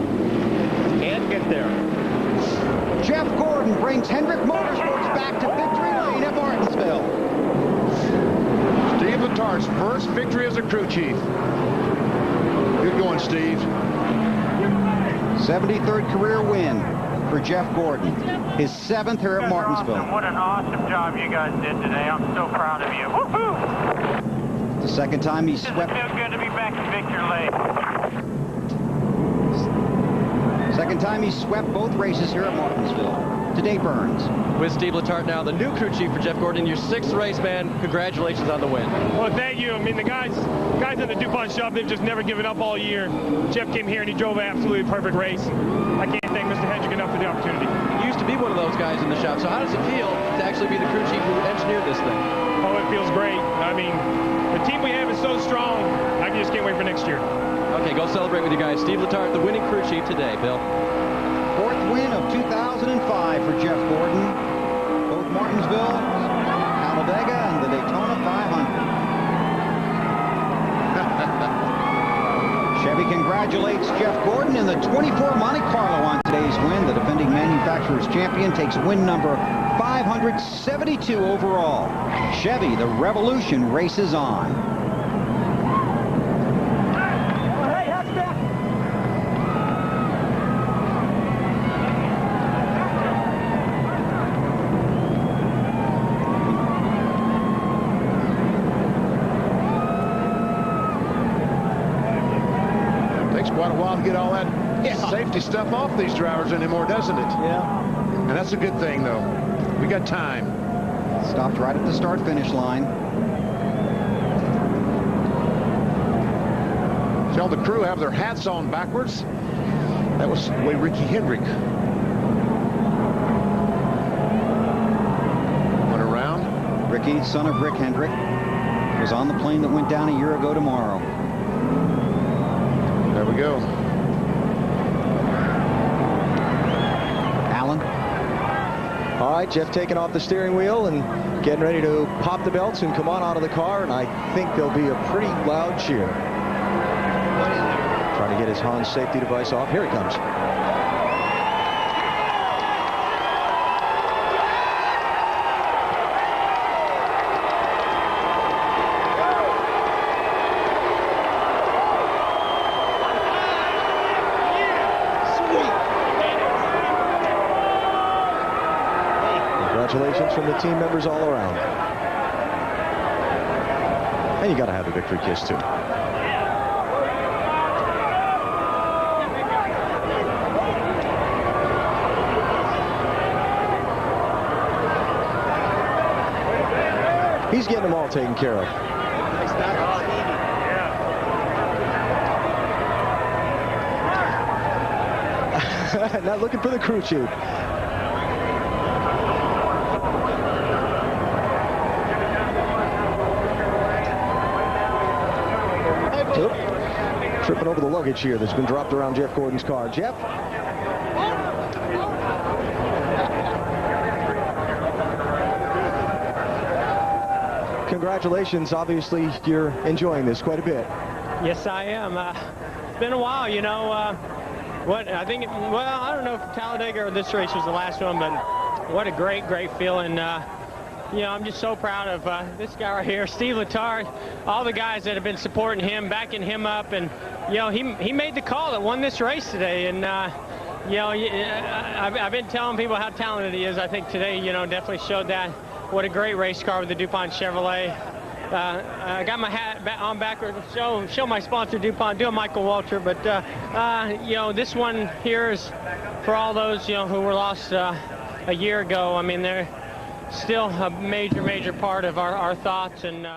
Can't get there. Jeff Gordon brings Hendrick Motorsports back to victory lane at Martinsville. Steve Letart's first victory as a crew chief. Good going, Steve. 73rd career win for Jeff Gordon. His 7th here at Martinsville. What an awesome job you guys did today. I'm so proud of you. Woohoo! The second time he swept. It feels good to be back in victory lane. Second time he swept both races here at Martinsville. Today Burns. With Steve Letarte now, the new crew chief for Jeff Gordon, your 6th race, man. Congratulations on the win. Well, thank you. I mean, the guys in the DuPont shop, they've just never given up all year. Jeff came here and he drove an absolutely perfect race. I can't thank Mr. Hendrick enough for the opportunity. You used to be one of those guys in the shop, so how does it feel to actually be the crew chief who engineered this thing? Oh, it feels great. I mean, the team we have is so strong, I just can't wait for next year. Okay, go celebrate with you guys. Steve Letarte, the winning crew chief today, Bill. 4th win of 2005 for Jeff Gordon. Both Martinsville, Talladega, and the Daytona 500. Chevy congratulates Jeff Gordon in the 24 Monte Carlo on today's win. The defending manufacturer's champion takes win number 572 overall. Chevy, the revolution races on. Quite a while to get all that safety stuff off these drivers anymore, doesn't it? Yeah. And that's a good thing, though. We got time. Stopped right at the start-finish line. See all the crew have their hats on backwards. That was the way Ricky Hendrick went around. Ricky, son of Rick Hendrick, was on the plane that went down a year ago tomorrow. There we go. Allen. All right, Jeff taking off the steering wheel and getting ready to pop the belts and come on out of the car, and I think there'll be a pretty loud cheer. Trying to get his Hans safety device off. Here he comes. Congratulations from the team members all around. And you got to have a victory kiss, too. He's getting them all taken care of. Not looking for the crew chief. Tripping over the luggage here that's been dropped around Jeff Gordon's car. Jeff? Congratulations. Obviously, you're enjoying this quite a bit. Yes, I am. It's been a while, you know. I don't know if Talladega or this race was the last one, but what a great feeling. You know, I'm just so proud of this guy right here, Steve Letarte, all the guys that have been supporting him, backing him up, and you know, he made the call that won this race today, and you know, I've been telling people how talented he is. I think today, you know, definitely showed that. What a great race car with the DuPont Chevrolet. I got my hat on backwards to show my sponsor DuPont, do a Michael Walter, but you know, this one here is for all those, you know, who were lost a year ago. I mean, they're still a major part of our thoughts, and